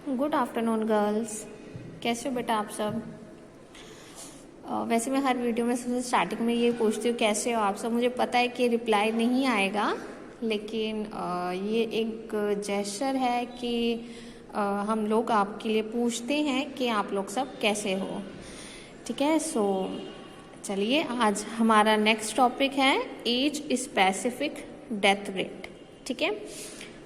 Good afternoon girls, कैसे हो बेटा आप सब। वैसे मैं हर वीडियो में सबसे स्टार्टिंग में ये पूछती हूँ कैसे हो आप सब। मुझे पता है कि रिप्लाई नहीं आएगा, लेकिन ये एक जेस्चर है कि हम लोग आपके लिए पूछते हैं कि आप लोग सब कैसे हो। ठीक है, सो चलिए आज हमारा नेक्स्ट टॉपिक है एज स्पेसिफिक डेथ रेट। ठीक है,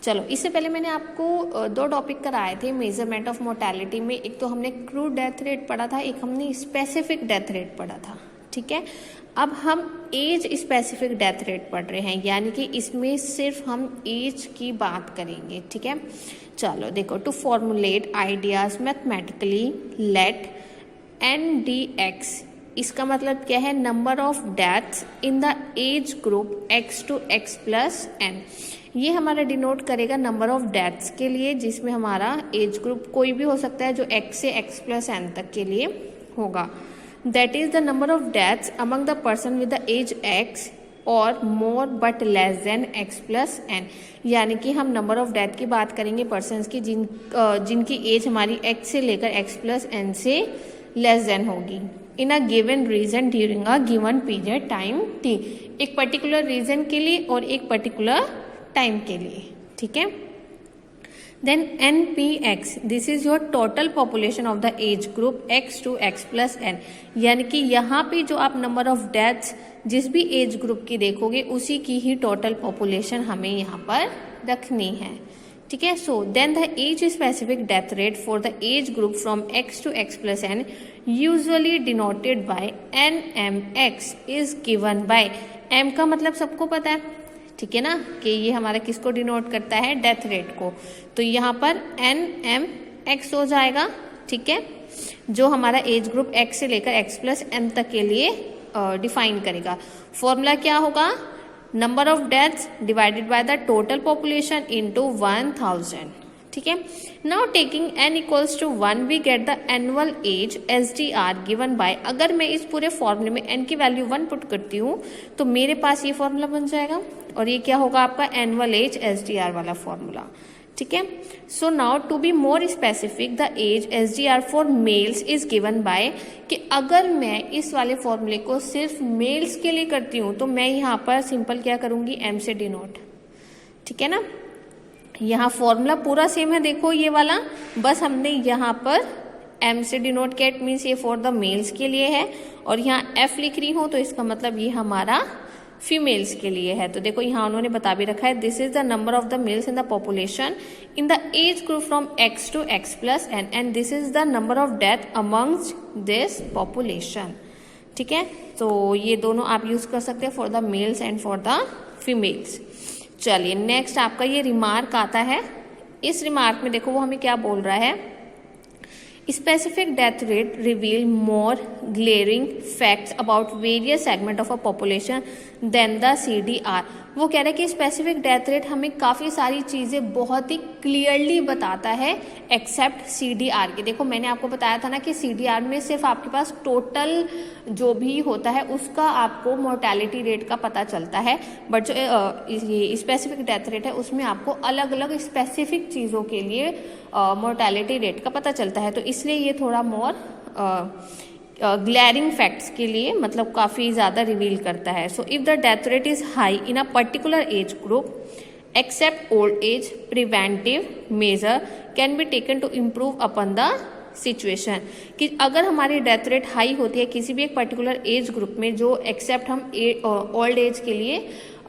चलो इससे पहले मैंने आपको दो टॉपिक कराए थे मेजरमेंट ऑफ मोर्टेलिटी में। एक तो हमने क्रूड डेथ रेट पढ़ा था, एक हमने स्पेसिफिक डेथ रेट पढ़ा था। ठीक है, अब हम एज स्पेसिफिक डेथ रेट पढ़ रहे हैं, यानी कि इसमें सिर्फ हम एज की बात करेंगे। ठीक है, चलो देखो, to formulate ideas mathematically let NDX, इसका मतलब क्या है, number of deaths in the age group X to X plus N। ये हमारा डिनोट करेगा नंबर ऑफ डेथ्स के लिए, जिसमें हमारा एज ग्रुप कोई भी हो सकता है जो X से X plus N तक के लिए होगा। That is the number of deaths among the person with the age X और more but less than X plus N। यानी कि हम नंबर ऑफ डेथ की बात करेंगे पर्सन्स की जिनकी एज हमारी X से लेकर X plus N से लेस देन होगी in a given region during a given period time T, एक पर्टिकुलर रीजन के लिए और एक पर्टिकुलर टाइम के लिए। ठीक है, then NPX, this is your total population of the age group X to X plus N। यानी कि यहाँ पे जो आप नंबर ऑफ डेथ्स जिस भी एज ग्रुप की देखोगे उसी की ही टोटल पॉपुलेशन हमें यहाँ पर रखनी है। ठीक है, so then the age specific death rate for the age group from X to X plus N usually denoted by NMX is given by, M का मतलब सबको पता है, ठीक है ना, कि ये हमारा किसको डिनोट करता है, डेथ रेट को। तो यहाँ पर NMX हो जाएगा। ठीक है, जो हमारा एज ग्रुप X से लेकर X plus N तक के लिए डिफाइन करेगा। फॉर्मूला क्या होगा, number of deaths divided by the total population into 1000। ठीक है, now taking n equals to 1 we get the annual age SDR given by, अगर मैं इस पूरे फॉर्मूले में n की वैल्यू 1 पुट करती हूँ तो मेरे पास ये फॉर्मूला बन जाएगा, और ये क्या होगा आपका एनुअल एज SDR वाला फॉर्मूला। ठीक है, so now to be more specific the age SDR for males is given by, कि अगर मैं इस वाले फॉर्मूले को सिर्फ मेल्स के लिए करती हूँ तो मैं यहाँ पर सिंपल क्या करूंगी, M से डिनोट। ठीक है ना, यहाँ फॉर्मूला पूरा सेम है, देखो ये वाला, बस हमने यहाँ पर M से डिनोट किया, इट मीन्स ये फॉर द मेल्स के लिए है, और यहाँ F लिख रही हूँ तो इसका मतलब ये हमारा फीमेल्स के लिए है। तो देखो यहाँ उन्होंने बता भी रखा है, this is the number of the males in the population in the age group from X to X plus N and this is the number of death amongst this population. ठीक है, तो ये दोनों आप यूज कर सकते हैं for the mails and for the females. चलिए नेक्स्ट आपका ये रिमार्क आता है। इस रिमार्क में देखो वो हमें क्या बोल रहा है, specific death rate reveal more glaring facts about various segment of a population than the CDR। वो कह रहा है कि स्पेसिफिक डेथ रेट हमें काफ़ी सारी चीज़ें बहुत ही क्लियरली बताता है एक्सेप्ट CDR के। देखो मैंने आपको बताया था ना कि CDR में सिर्फ आपके पास टोटल जो भी होता है उसका आपको मोर्टेलिटी रेट का पता चलता है, बट जो ये स्पेसिफिक डेथ रेट है उसमें आपको अलग अलग स्पेसिफिक चीज़ों के लिए मोर्टेलिटी रेट का पता चलता है। तो इसलिए ये थोड़ा मोर ग्लैरिंग फैक्ट्स के लिए मतलब काफ़ी ज़्यादा रिवील करता है। So if the death rate is high in a particular age group except old age, preventive measure can be taken to improve upon the situation. कि अगर हमारी डेथ रेट हाई होती है किसी भी एक पर्टिकुलर एज ग्रुप में, जो एक्सेप्ट हम ओल्ड एज के लिए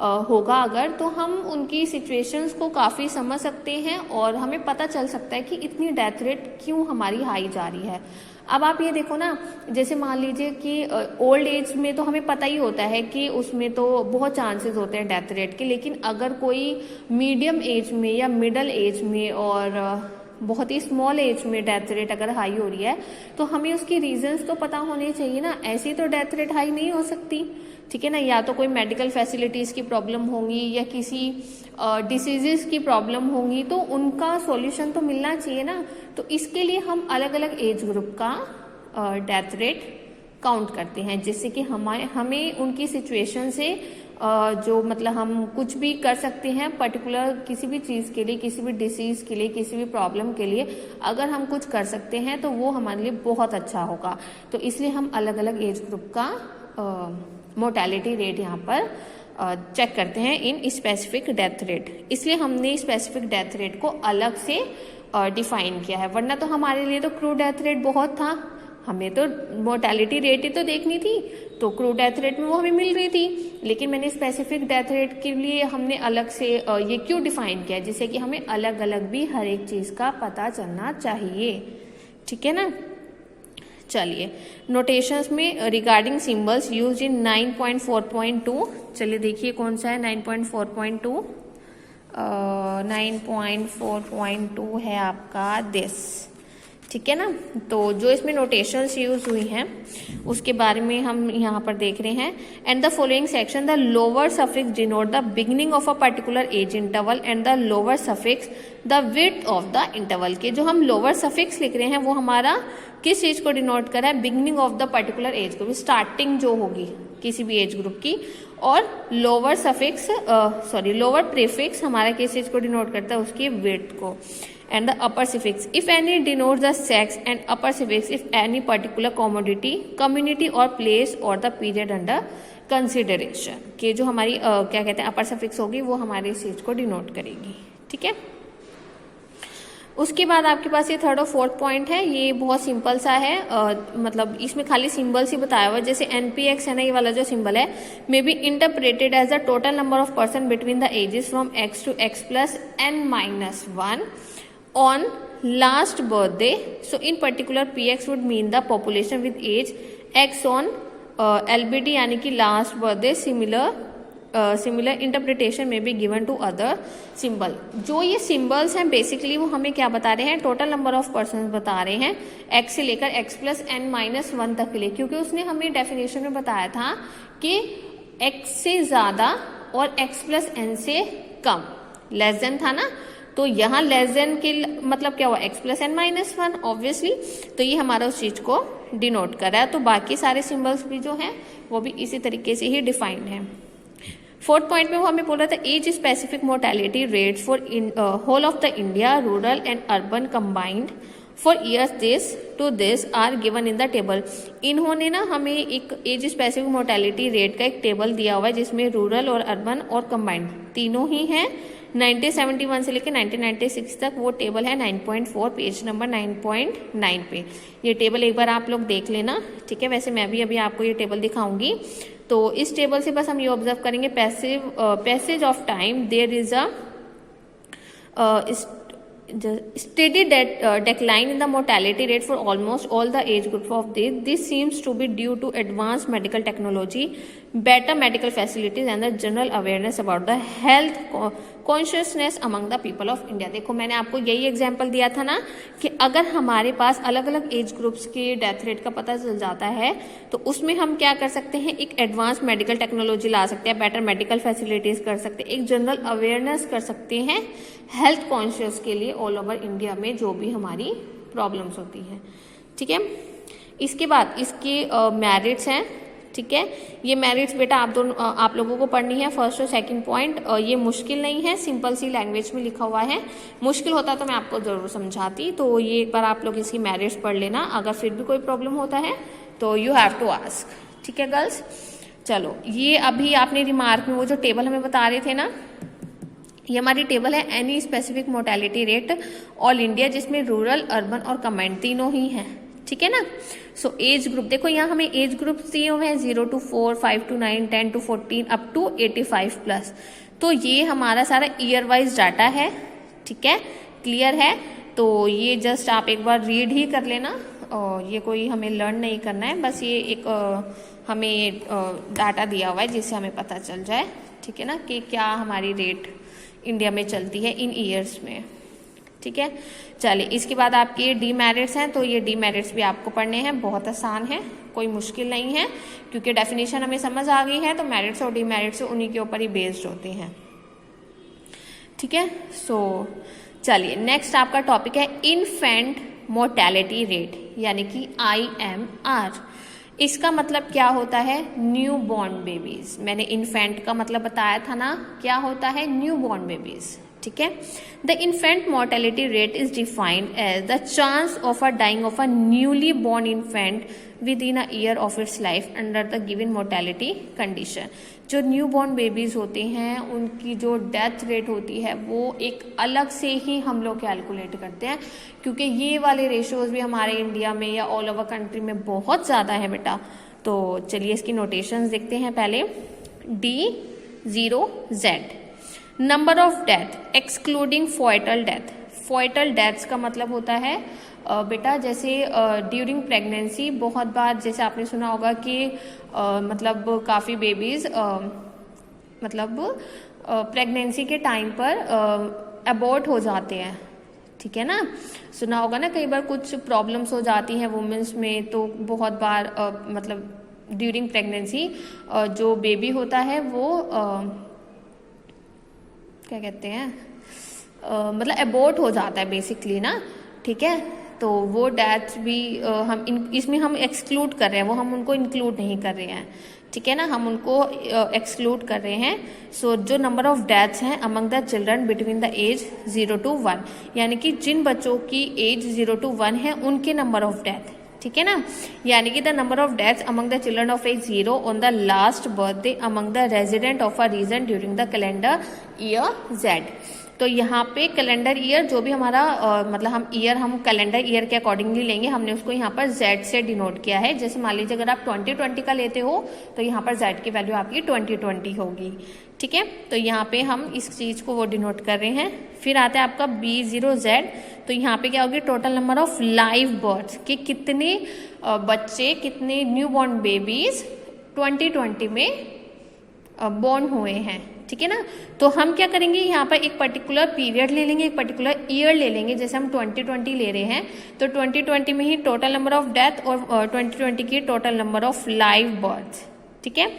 होगा अगर, तो हम उनकी सिचुएशंस को काफ़ी समझ सकते हैं और हमें पता चल सकता है कि इतनी डेथ रेट क्यों हमारी हाई जा रही है। अब आप ये देखो ना, जैसे मान लीजिए कि ओल्ड एज में तो हमें पता ही होता है कि उसमें तो बहुत चांसेस होते हैं डेथ रेट के, लेकिन अगर कोई मीडियम एज में या मिडल एज में और बहुत ही स्मॉल एज में डेथ रेट अगर हाई हो रही है तो हमें उसकी रीजंस तो पता होने चाहिए ना, ऐसी तो डेथ रेट हाई नहीं हो सकती। ठीक है ना, या तो कोई मेडिकल फैसिलिटीज़ की प्रॉब्लम होंगी या किसी डिसीजेस की प्रॉब्लम होंगी, तो उनका सॉल्यूशन तो मिलना चाहिए ना। तो इसके लिए हम अलग अलग एज ग्रुप का डेथ रेट काउंट करते हैं, जिससे कि हमें उनकी सिचुएशन से जो मतलब हम कुछ भी कर सकते हैं पर्टिकुलर किसी भी चीज़ के लिए, किसी भी डिसीज़ के लिए, किसी भी प्रॉब्लम के लिए अगर हम कुछ कर सकते हैं तो वो हमारे लिए बहुत अच्छा होगा। तो इसलिए हम अलग अलग एज ग्रुप का मोर्टेलिटी रेट यहाँ पर चेक करते हैं इन स्पेसिफिक डेथ रेट। इसलिए हमने स्पेसिफिक डेथ रेट को अलग से डिफाइन किया है, वरना तो हमारे लिए तो क्रू डेथ रेट बहुत था, हमें तो मोर्टेलिटी रेट ही तो देखनी थी, तो क्रू डेथ रेट में वो हमें मिल रही थी। लेकिन मैंने स्पेसिफिक डेथ रेट के लिए हमने अलग से ये क्यों डिफाइन किया, जिससे कि हमें अलग अलग भी हर एक चीज़ का पता चलना चाहिए। ठीक है ना। चलिए नोटेशंस में रिगार्डिंग सिंबल्स यूज इन 9.4.2, चलिए देखिए कौन सा है 9.4.2। 9.4.2 है आपका दिस। ठीक है ना। तो जो इसमें नोटेशंस यूज हुई हैं उसके बारे में हम यहाँ पर देख रहे हैं। And the following section the lower suffix denote the beginning of a particular as interval and the lower suffix the width of the interval. के जो हम लोअर सफिक्स लिख रहे हैं वो हमारा किस चीज को डिनोट कर रहा है, beginning of the particular age group, starting जो होगी किसी भी एज ग्रुप की, और लोअर सफिक्स लोअर प्रीफिक्स हमारा किस चीज को डिनोट करता है, उसकी विड्थ को। and the upper suffix if any denotes the sex and upper suffix if any particular commodity community or place or the period under consideration। कि जो हमारी क्या कहते हैं अपर सफिक्स होगी वो हमारे इस चीज को डिनोट करेगी। ठीक है। उसके बाद आपके पास ये थर्ड और फोर्थ पॉइंट है, ये बहुत सिंपल सा है, मतलब इसमें खाली सिंबल्स ही बताया हुआ है। जैसे NPX है ना, ये वाला जो सिंबल है, may be interpreted as the total number of person between the ages from x to x+n-1 on last birthday. So in particular PX would mean the population with age x on LBD यानी कि last birthday। Similar interpretation may be given to other symbol। जो ये symbols हैं basically वो हमें क्या बता रहे हैं, टोटल नंबर ऑफ पर्सन बता रहे हैं x से लेकर x+n-1 तक के लिए, क्योंकि उसने हमें डेफिनेशन में बताया था कि x से ज्यादा और x+n से कम, लेस देन था ना, तो यहाँ लेस देन के मतलब क्या हुआ, x+n-1 ऑब्वियसली, तो ये हमारा उस चीज को डिनोट कर रहा है। तो बाकी सारे सिंबल्स भी जो हैं वो भी इसी तरीके से ही डिफाइंड हैं। फोर्थ पॉइंट में वो हमें बोल रहा था age specific mortality rates for whole of the India rural and urban combined for years this to this are given in the table. इन्होंने ना हमें एक एज स्पेसिफिक मोर्टेलिटी रेट का एक टेबल दिया हुआ है जिसमें रूरल और अर्बन और कंबाइंड तीनों ही हैं। 1971 से लेकर 1996 तक वो टेबल है 9.4 पेज नंबर 9.9 पे। ये टेबल एक बार आप लोग देख लेना। ठीक है। वैसे मैं भी अभी आपको ये टेबल दिखाऊंगी। तो इस टेबल से बस हम ये ऑब्जर्व करेंगे passage of time there is a steady decline in the mortality rate for almost all the age group of this. This seems to be due to advanced medical technology, better medical facilities and the general awareness about the health consciousness among the people of India। देखो मैंने आपको यही example दिया था ना कि अगर हमारे पास अलग अलग एज ग्रुप्स के डेथ रेट का पता चल जाता है तो उसमें हम क्या कर सकते हैं, एक एडवांस मेडिकल टेक्नोलॉजी ला सकते हैं, बेटर मेडिकल फैसिलिटीज कर सकते हैं, एक जनरल अवेयरनेस कर सकते हैं हेल्थ कॉन्शियस के लिए ऑल ओवर इंडिया में जो भी हमारी प्रॉब्लम्स होती हैं। ठीक है। इसके बाद इसके मेरिट्स हैं। ठीक है। ये मेरिट्स बेटा आप लोगों को पढ़नी है, फर्स्ट और सेकंड पॉइंट। ये मुश्किल नहीं है, सिंपल सी लैंग्वेज में लिखा हुआ है। मुश्किल होता तो मैं आपको जरूर समझाती। तो ये एक बार आप लोग इसकी मेरिट्स पढ़ लेना, अगर फिर भी कोई प्रॉब्लम होता है तो यू हैव टू आस्क। ठीक है गर्ल्स। चलो ये अभी आपने रिमार्क में वो जो टेबल हमें बता रहे थे ना, ये हमारी टेबल है any specific mortality rate all India, जिसमें रूरल अर्बन और कंबाइंड तीनों ही हैं। ठीक है ना। सो एज ग्रुप देखो यहाँ हमें एज ग्रुप दिए हुए हैं 0 to 4, 5 to 9, 10 to 14 up to 85+। तो ये हमारा सारा ईयर वाइज डाटा है। ठीक है। क्लियर है। तो ये जस्ट आप एक बार रीड ही कर लेना, और ये कोई हमें लर्न नहीं करना है, बस ये एक हमें डाटा दिया हुआ है जिससे हमें पता चल जाए। ठीक है ना, कि क्या हमारी रेट इंडिया में चलती है इन ईयर्स में। ठीक है। चलिए इसके बाद आपके डीमेरिट्स हैं, तो ये डीमेरिट्स भी आपको पढ़ने हैं, बहुत आसान है, कोई मुश्किल नहीं है, क्योंकि डेफिनेशन हमें समझ आ गई है। तो मेरिट्स और डीमेरिट्स उन्हीं के ऊपर ही बेस्ड होते हैं। ठीक है। सो चलिए नेक्स्ट आपका टॉपिक है इन्फेंट मोर्टेलिटी रेट, यानी कि IMR। इसका मतलब क्या होता है, न्यू बॉर्न बेबीज। मैंने इन्फेंट का मतलब बताया था ना, क्या होता है, न्यू बॉर्न बेबीज, ठीक है। The infant mortality rate is defined as the chance of a dying of a newly born infant with in a year of its life under the given mortality condition. जो new born babies होते हैं उनकी जो death rate होती है वो एक अलग से ही हम लोग कैलकुलेट करते हैं, क्योंकि ये वाले रेशियोज भी हमारे इंडिया में या ऑल ओवर कंट्री में बहुत ज़्यादा है बेटा। तो चलिए इसकी नोटेशंस देखते हैं पहले। D0Z number of death excluding foetal death. Foetal deaths का मतलब होता है बेटा जैसे ड्यूरिंग प्रेगनेंसी बहुत बार जैसे आपने सुना होगा कि मतलब काफ़ी बेबीज़ मतलब प्रेगनेंसी के टाइम पर अबॉर्ट हो जाते हैं, ठीक है ना। सुना होगा ना, कई बार कुछ प्रॉब्लम्स हो जाती हैं वुमेन्स में, तो बहुत बार मतलब ड्यूरिंग प्रेगनेंसी जो बेबी होता है वो क्या कहते हैं मतलब अबॉर्ट हो जाता है बेसिकली ना, ठीक है। तो वो डेथ भी हम इसमें हम एक्सक्लूड कर रहे हैं, वो हम उनको इंक्लूड नहीं कर रहे हैं, ठीक है ना, हम उनको एक्सक्लूड कर रहे हैं। सो जो नंबर ऑफ डेथ्स हैं among the children between the age 0 to 1, यानी कि जिन बच्चों की एज 0 to 1 है उनके नंबर ऑफ डेथ, ठीक है ना। यानी कि the number of deaths among the children of age 0 on the last birthday among the resident of a region during the calendar year Z। तो यहाँ पे कैलेंडर ईयर जो भी हमारा मतलब हम कैलेंडर ईयर के अकॉर्डिंगली लेंगे, हमने उसको यहाँ पर Z से डिनोट किया है। जैसे मान लीजिए अगर आप 2020 का लेते हो तो यहाँ पर Z की वैल्यू आपकी 2020 होगी, ठीक है। तो यहाँ पे हम इस चीज़ को वो डिनोट कर रहे हैं। फिर आता है आपका B0Z, तो यहाँ पे क्या होगी, total number of live birth के कितने बच्चे, कितने न्यू बॉर्न बेबीज 2020 में बॉर्न हुए हैं, ठीक है ना। तो हम क्या करेंगे, यहाँ पर एक पर्टिकुलर पीरियड ले लेंगे, एक पर्टिकुलर ईयर ले लेंगे। जैसे हम 2020 ले रहे हैं तो 2020 में ही टोटल नंबर ऑफ डेथ और 2020 की total number of live birth, ठीक है।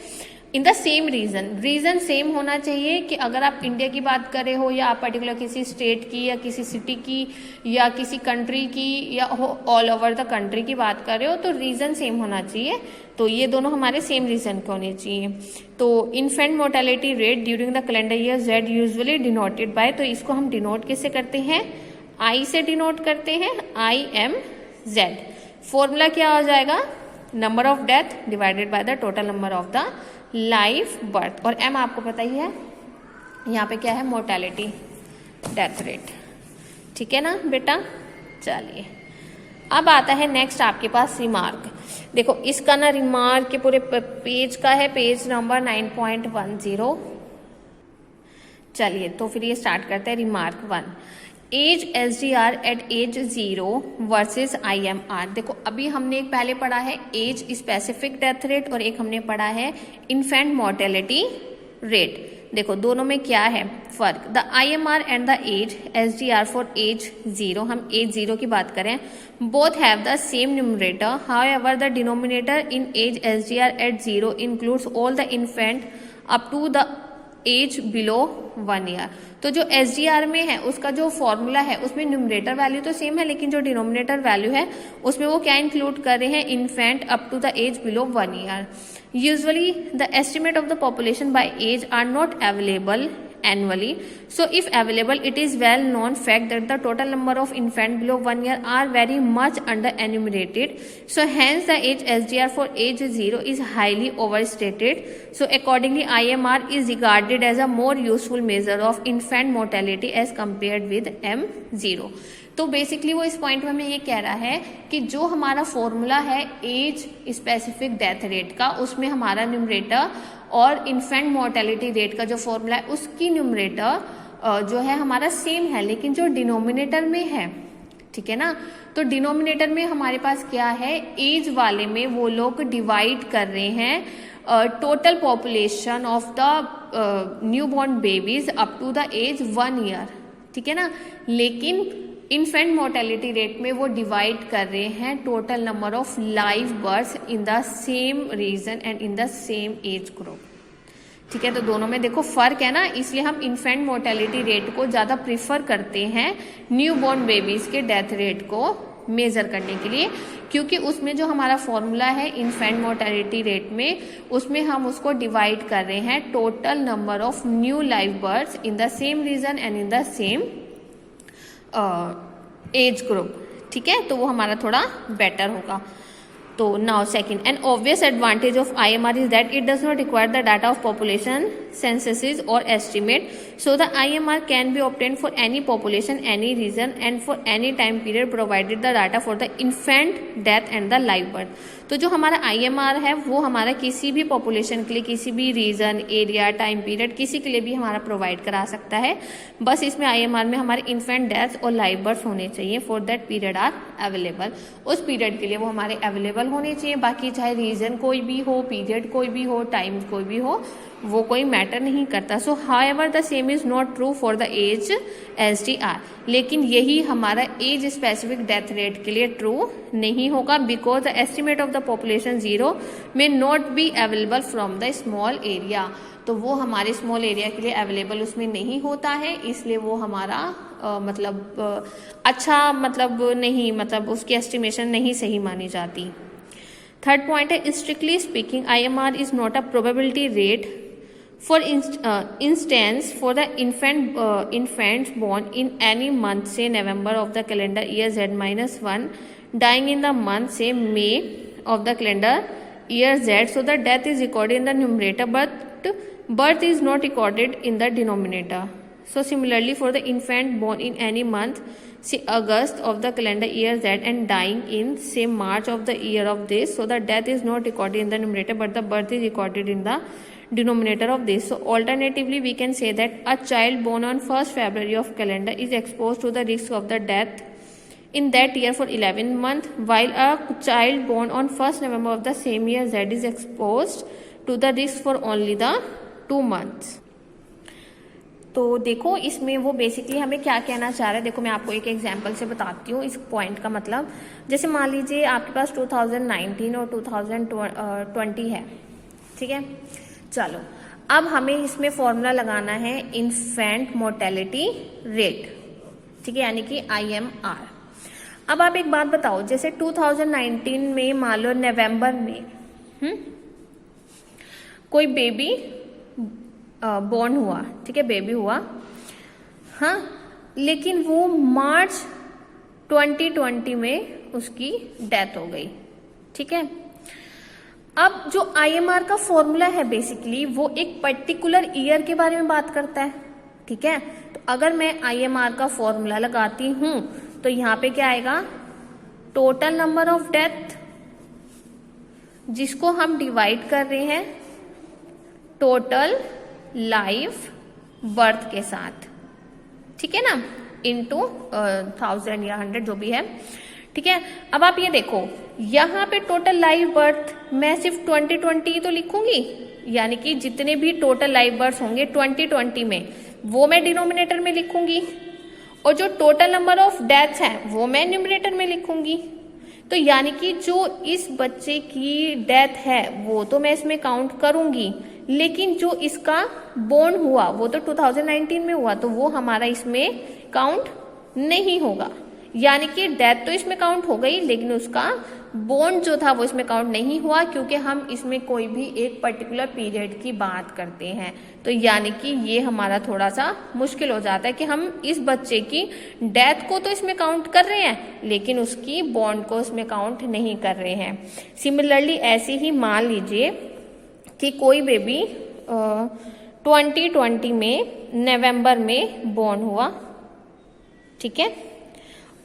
In the same region same होना चाहिए कि अगर आप इंडिया की बात कर रहे हो या आप पर्टिकुलर किसी स्टेट की या किसी सिटी की या किसी कंट्री की या ऑल ओवर द कंट्री की बात कर रहे हो तो रीजन सेम होना चाहिए। तो ये दोनों हमारे सेम रीजन के होने चाहिए। तो infant mortality rate during the calendar year Z usually denoted bye, तो इसको हम डिनोट किससे करते हैं, I से डिनोट करते हैं, IMZ। फॉर्मूला क्या हो जाएगा, number of death divided by the total number of the live birth, और M आपको पता ही है यहाँ पे क्या है, मोर्टेलिटी डेथ रेट, ठीक है ना बेटा। चलिए अब आता है नेक्स्ट आपके पास रिमार्क। देखो इसका ना रिमार्क के पूरे पेज का है, पेज नंबर 9.10। चलिए तो फिर ये स्टार्ट करते हैं। Remark 1, age SDR at age 0 versus IMR। देखो अभी हमने एक पहले पढ़ा है एज स्पेसिफिक डेथ रेट और एक हमने पढ़ा है इन्फेंट मोर्टेलिटी रेट। देखो दोनों में क्या है फर्क, the IMR and the age SDR for age 0, हम एज 0 की बात करें, both have the same numerator, however the denominator in age SDR at 0 includes all the infant up to the age below 1 year. तो जो SDR में है उसका जो फॉर्मूला है उसमें न्यूमरेटर वैल्यू तो सेम है, लेकिन जो डिनोमिनेटर वैल्यू है उसमें वो क्या इंक्लूड कर रहे हैं, infant up to the age below 1 year. Usually the estimate of the population by age are not available annually, so if available it is well known fact that the total number of infant below 1 year are very much under enumerated, so hence the age SDR for age 0 is highly overstated, so accordingly IMR is regarded as a more useful measure of infant mortality as compared with M0। तो basically वो इस point में हमें ये कह रहा है कि जो हमारा फॉर्मूला है एज स्पेसिफिक डेथ रेट का, उसमें हमारा न्यूमरेटर और इन्फेंट मोर्टेलिटी रेट का जो फॉर्मूला है उसकी न्यूमरेटर जो है हमारा सेम है, लेकिन जो डिनोमिनेटर में है, ठीक है ना, तो डिनोमिनेटर में हमारे पास क्या है, एज वाले में वो लोग डिवाइड कर रहे हैं total population of the new born babies up to the age 1 year, ठीक है ना, लेकिन इन्फेंट मोर्टेलिटी रेट में वो डिवाइड कर रहे हैं total number of live birth in the same region and in the same age group, ठीक है। तो दोनों में देखो फर्क है ना, इसलिए हम इन्फेंट मोर्टेलिटी रेट को ज़्यादा प्रीफर करते हैं न्यू बॉर्न बेबीज के डेथ रेट को मेज़र करने के लिए, क्योंकि उसमें जो हमारा फॉर्मूला है इन्फेंट मोर्टेलिटी रेट में, उसमें हम उसको डिवाइड कर रहे हैं total number of new live births in the same region and in the same age group. ठीक है, तो वो हमारा थोड़ा बेटर होगा। तो now second, an obvious advantage of IMR is that it does not require the data of population census और estimate, so the IMR can be obtained for any population, any region and for any time period provided the data for the infant death and the live birth. तो जो हमारा IMR है वो हमारा किसी भी population के लिए, किसी भी रीजन, एरिया, टाइम पीरियड, किसी के लिए भी हमारा प्रोवाइड करा सकता है। बस इसमें IMR में हमारे इन्फेंट डेथ और लाइव बर्थ होने चाहिए, for that period are available. उस पीरियड के लिए वो हमारे अवेलेबल होने चाहिए। बाकी चाहे रीजन कोई भी हो, पीरियड कोई भी हो, टाइम कोई भी हो, वो कोई मैटर नहीं करता। So however the same is not true for the age SDR, लेकिन यही हमारा एज स्पेसिफिक डेथ रेट के लिए ट्रू नहीं होगा, because the estimate of the population 0 में not be available from the small area. तो वो हमारे स्मॉल एरिया के लिए अवेलेबल उसमें नहीं होता है, इसलिए वो हमारा अच्छा नहीं, उसकी एस्टिमेशन नहीं सही मानी जाती। थर्ड पॉइंट है, strictly speaking IMR is not a probability rate. For instance, for the infants born in any month, say November of the calendar year Z-1, dying in the month, say May of the calendar year Z, so the death is recorded in the numerator, but birth is not recorded in the denominator. So similarly, for the infant born in any month, say August of the calendar year Z, and dying in, say March of the year of this, so the death is not recorded in the numerator, but the birth is recorded in the denominator of this. So alternatively, we can say that a child born on 1st February of calendar is exposed to the risk of the death in that year for 11 months, while a child born on 1st November of the same year Z is exposed to the risk for only the 2 months. तो देखो इसमें वो basically हमें क्या कहना चाह रहा है। देखो मैं आपको एक एग्जांपल से बताती हूँ इस पॉइंट का मतलब। जैसे मान लीजिए आपके पास 2019 और 2020 है, ठीक है। चलो अब हमें इसमें फॉर्मूला लगाना है इन्फेंट मोर्टेलिटी रेट, ठीक है, यानी कि IMR। अब आप एक बात बताओ, जैसे 2019 में मान लो नवंबर में कोई बेबी बॉर्न हुआ, ठीक है, बेबी हुआ, हाँ, लेकिन वो मार्च 2020 में उसकी डेथ हो गई, ठीक है। अब जो IMR का फॉर्मूला है बेसिकली वो एक पर्टिकुलर ईयर के बारे में बात करता है, ठीक है। तो अगर मैं IMR का फॉर्मूला लगाती हूं तो यहां पे क्या आएगा, टोटल नंबर ऑफ डेथ, जिसको हम डिवाइड कर रहे हैं टोटल लाइव बर्थ के साथ, ठीक है ना, इनटू 1000 या 100 जो भी है, ठीक है। अब आप ये देखो यहाँ पे टोटल लाइव बर्थ मैं सिर्फ 2020 तो लिखूंगी, यानी कि जितने भी टोटल लाइव बर्थ होंगे 2020 में वो मैं डिनोमिनेटर में लिखूंगी, और जो टोटल नंबर ऑफ डेथ्स है वो मैं न्यूमरेटर में लिखूंगी। तो यानी कि जो इस बच्चे की डेथ है वो तो मैं इसमें काउंट करूंगी, लेकिन जो इसका बोर्न हुआ वो तो 2019 में हुआ, तो वो हमारा इसमें काउंट नहीं होगा। यानी कि डेथ तो इसमें काउंट हो गई, लेकिन उसका बोर्न जो था वो इसमें काउंट नहीं हुआ, क्योंकि हम इसमें कोई भी एक पर्टिकुलर पीरियड की बात करते हैं। तो यानी कि ये हमारा थोड़ा सा मुश्किल हो जाता है कि हम इस बच्चे की डेथ को तो इसमें काउंट कर रहे हैं, लेकिन उसकी बोर्न को इसमें काउंट नहीं कर रहे हैं। सिमिलरली ऐसे ही मान लीजिए कि कोई बेबी 2020 में नवंबर में बोर्न हुआ, ठीक है,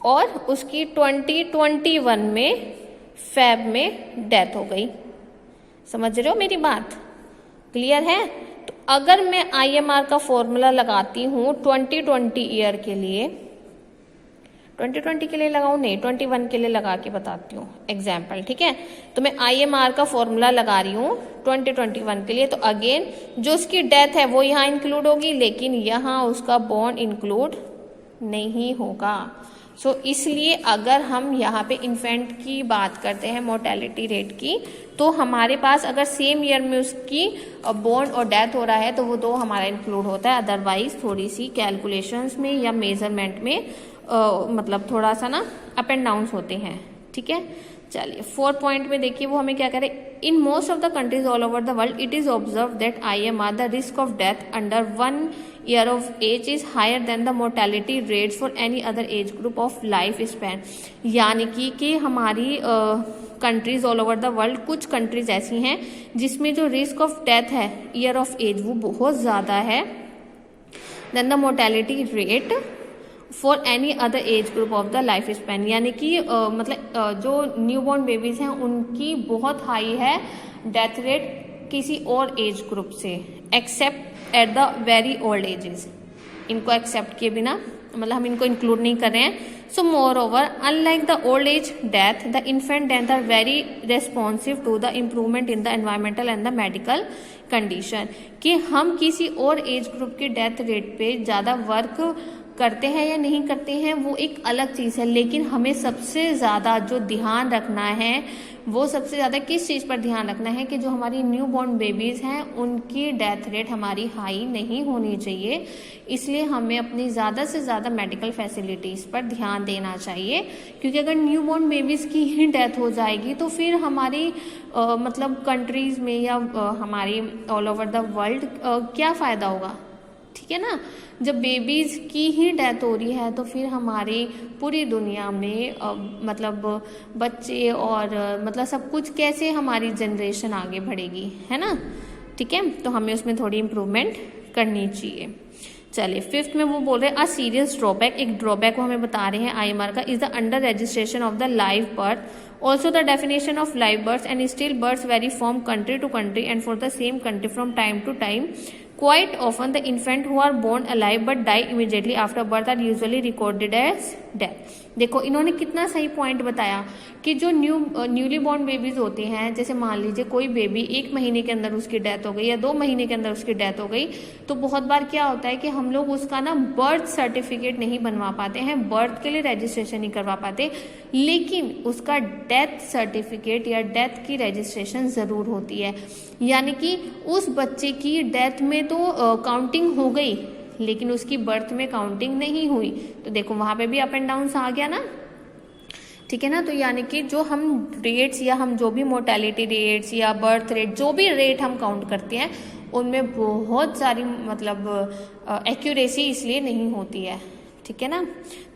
और उसकी 2021 में फेब में डेथ हो गई। समझ रहे हो मेरी बात, क्लियर है? तो अगर मैं IMR का फॉर्मूला लगाती हूँ 2020 ईयर के लिए, 2020 के लिए लगाऊं नहीं, 21 के लिए लगा के बताती हूँ एग्जाम्पल, ठीक है। तो मैं IMR का फॉर्मूला लगा रही हूँ 2021 के लिए, तो अगेन जो उसकी डेथ है वो यहाँ इंक्लूड होगी, लेकिन यहाँ उसका बॉर्न इंक्लूड नहीं होगा। सो इसलिए अगर हम यहाँ पे इन्फेंट की बात करते हैं मोर्टेलिटी रेट की, तो हमारे पास अगर सेम ईयर में उसकी बॉर्न और डेथ हो रहा है तो वो दो हमारा इंक्लूड होता है, अदरवाइज थोड़ी सी कैलकुलेशंस में या मेजरमेंट में मतलब थोड़ा सा ना अप एंड डाउन होते हैं, ठीक है। चलिए 4 पॉइंट में देखिए वो हमें क्या कह रहे हैं, in most of the countries all over the world it is observe that IMR the risk of death under 1 year of age is higher than the mortality rates for any other age group of life span. यानी कि हमारी countries all over the world, कुछ countries ऐसी हैं जिसमें जो risk of death है year of age वो बहुत ज़्यादा है than the mortality rate for any other age group of the life span. यानी कि मतलब जो न्यूबॉर्न बेबीज हैं उनकी बहुत हाई है डेथ रेट किसी और एज ग्रुप से, except at the very old ages. इनको एक्सेप्ट किए बिना, मतलब हम इनको इंक्लूड नहीं कर रहे हैं। So moreover unlike the old age death the infant death are very responsive to the improvement in the environmental and the medical condition. कि हम किसी और एज ग्रुप के डेथ रेट पे ज़्यादा वर्क करते हैं या नहीं करते हैं वो एक अलग चीज़ है, लेकिन हमें सबसे ज़्यादा जो ध्यान रखना है वो सबसे ज़्यादा किस चीज़ पर ध्यान रखना है कि जो हमारी न्यू बॉर्न बेबीज़ हैं उनकी डेथ रेट हमारी हाई नहीं होनी चाहिए। इसलिए हमें अपनी ज़्यादा से ज़्यादा मेडिकल फैसिलिटीज़ पर ध्यान देना चाहिए, क्योंकि अगर न्यू बॉर्न बेबीज़ की ही डेथ हो जाएगी तो फिर हमारी मतलब कंट्रीज़ में या हमारी ऑल ओवर द वर्ल्ड क्या फ़ायदा होगा, ठीक है ना। जब बेबीज़ की ही डेथ हो रही है तो फिर हमारी पूरी दुनिया में मतलब बच्चे और मतलब सब कुछ कैसे हमारी जनरेशन आगे बढ़ेगी, है ना, ठीक है। तो हमें उसमें थोड़ी इम्प्रूवमेंट करनी चाहिए। चलिए 5th में वो बोल रहे हैं अ सीरियस ड्रॉबैक, एक ड्रॉबैक को हमें बता रहे हैं IMR का, is the under registration of the live birth. Also the definition of live birth and still birth vary from country to country and for the same country from time to time. Quite often the infant who are born alive but die immediately after birth are usually recorded as death। देखो इन्होंने कितना सही point बताया कि जो newly born babies होते हैं, जैसे मान लीजिए कोई बेबी 1 महीने के अंदर उसकी डेथ हो गई या 2 महीने के अंदर उसकी डेथ हो गई, तो बहुत बार क्या होता है कि हम लोग उसका ना बर्थ सर्टिफिकेट नहीं बनवा पाते हैं, बर्थ के लिए रजिस्ट्रेशन नहीं करवा पाते, लेकिन उसका डेथ सर्टिफिकेट या डेथ की रजिस्ट्रेशन ज़रूर होती है। यानी कि उस बच्चे की डेथ में तो काउंटिंग हो गई लेकिन उसकी बर्थ में काउंटिंग नहीं हुई, तो देखो वहाँ पे भी अप एंड डाउन आ गया ना, ठीक है ना। तो यानी कि जो हम रेट्स या हम जो भी मोर्टेलिटी रेट्स या बर्थ रेट जो भी रेट हम काउंट करते हैं उनमें बहुत सारी मतलब एक्यूरेसी इसलिए नहीं होती है, ठीक है ना।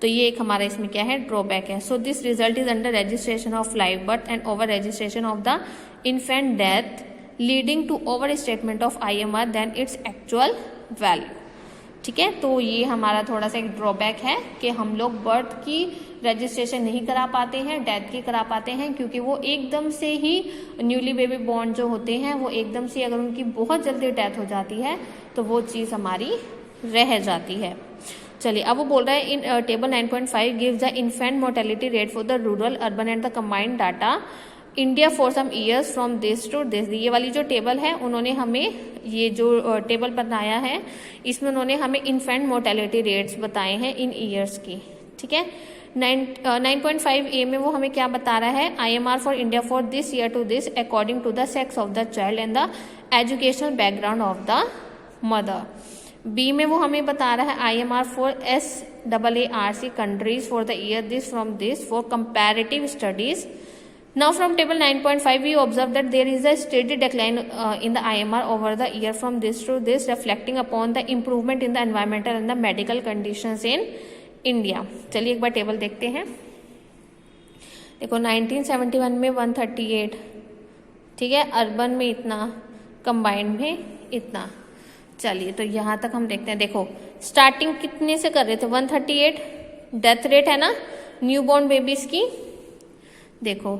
तो ये एक हमारा इसमें क्या है ड्रॉबैक है। So this result is under registration of live birth and over registration of the infant death leading to over statement of IMR than its actual value, ठीक है। तो ये हमारा थोड़ा सा एक ड्रॉबैक है कि हम लोग बर्थ की रजिस्ट्रेशन नहीं करा पाते हैं, डेथ की करा पाते हैं, क्योंकि वो एकदम से ही न्यूली बेबी बॉर्न जो होते हैं वो एकदम से अगर उनकी बहुत जल्दी डेथ हो जाती है तो वो चीज़ हमारी रह जाती है। चलिए अब वो बोल रहा है in table 9.5 gives the infant mortality rate for the rural urban and the combined data India for some years from this to this. ये वाली जो टेबल है उन्होंने हमें ये जो टेबल बनाया है इसमें उन्होंने हमें इन्फेंट मोर्टेलिटी रेट्स बताए हैं इन ईयर्स की, ठीक है। 9.5A में वो हमें क्या बता रहा है, IMR for India for this year to this according to the sex of the child and the educational background of the mother. B में वो हमें बता रहा है IMR for SAARC countries for the year this from this for comparative studies. Now from table 9.5 we observe that there is a steady decline in the IMR over the year from this to this, reflecting upon the improvement in the environmental and the medical conditions in India। चलिए एक बार table देखते हैं। देखो 1971 में 138, ठीक है, urban में इतना, कंबाइंड में इतना। चलिए तो यहाँ तक हम देखते हैं। देखो स्टार्टिंग कितने से कर रहे थे, 138 डेथ रेट है ना न्यूबॉर्न बेबीज की। देखो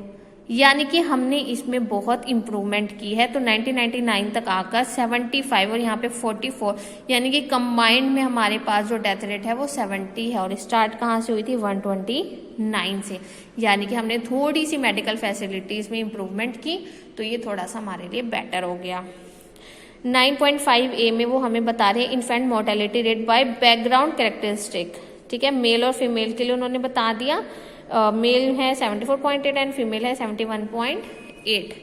यानी कि हमने इसमें बहुत इम्प्रूवमेंट की है, तो 1999 तक आकर 75 और यहाँ पे 44, यानी कि कंबाइंड में हमारे पास जो डेथ रेट है वो 70 है। और स्टार्ट कहाँ से हुई थी, 129 से। यानी कि हमने थोड़ी सी मेडिकल फैसिलिटीज़ में इम्प्रूवमेंट की, तो ये थोड़ा सा हमारे लिए बेटर हो गया। 9.5A में वो हमें बता रहे हैं infant mortality rate by background characteristic, ठीक है। मेल और फीमेल के लिए उन्होंने बता दिया, मेल है 74.8 एंड फीमेल है 71.8।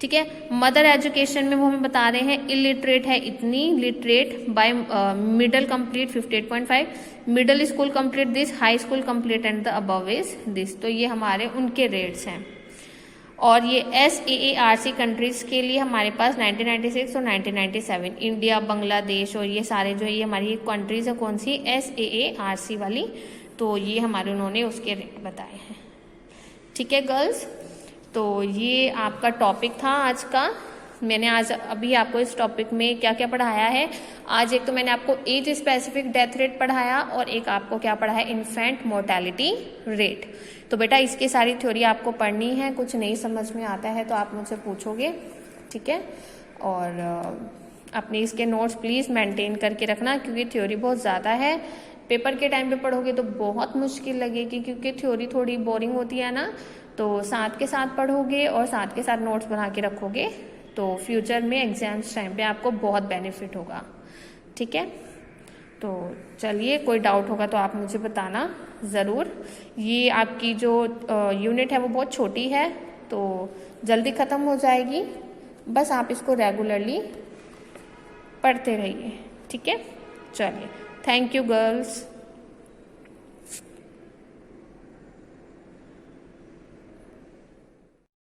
ठीक है। मदर एजुकेशन में वो हमें बता रहे हैं इलिटरेट है इतनी, literate by middle complete 58.5, middle school complete this, high school complete and the above is this. तो ये हमारे उनके रेट्स हैं। और ये SAARC कंट्रीज के लिए हमारे पास 1996 और 1997, इंडिया, बांग्लादेश और ये सारे जो ये हमारी कंट्रीज है कौन सी, SAARC वाली, तो ये हमारे उन्होंने उसके रेट बताए हैं। ठीक है गर्ल्स, तो ये आपका टॉपिक था आज का। मैंने आज अभी आपको इस टॉपिक में क्या क्या पढ़ाया है। आज एक तो मैंने आपको एज स्पेसिफिक डेथ रेट पढ़ाया और एक आपको क्या पढ़ाया, इन्फेंट मोर्टेलिटी रेट। तो बेटा इसकी सारी थ्योरी आपको पढ़नी है, कुछ नहीं समझ में आता है तो आप मुझसे पूछोगे, ठीक है। और अपने इसके नोट्स प्लीज़ मेंटेन करके रखना, क्योंकि थ्योरी बहुत ज़्यादा है। पेपर के टाइम पे पढ़ोगे तो बहुत मुश्किल लगेगी, क्योंकि थ्योरी थोड़ी बोरिंग होती है ना। तो साथ के साथ पढ़ोगे और साथ के साथ नोट्स बना के रखोगे तो फ्यूचर में एग्जाम्स टाइम पे आपको बहुत बेनिफिट होगा, ठीक है। तो चलिए, कोई डाउट होगा तो आप मुझे बताना ज़रूर। ये आपकी जो यूनिट है वो बहुत छोटी है तो जल्दी ख़त्म हो जाएगी, बस आप इसको रेगुलरली पढ़ते रहिए, ठीक है। चलिए, थैंक यू गर्ल्स।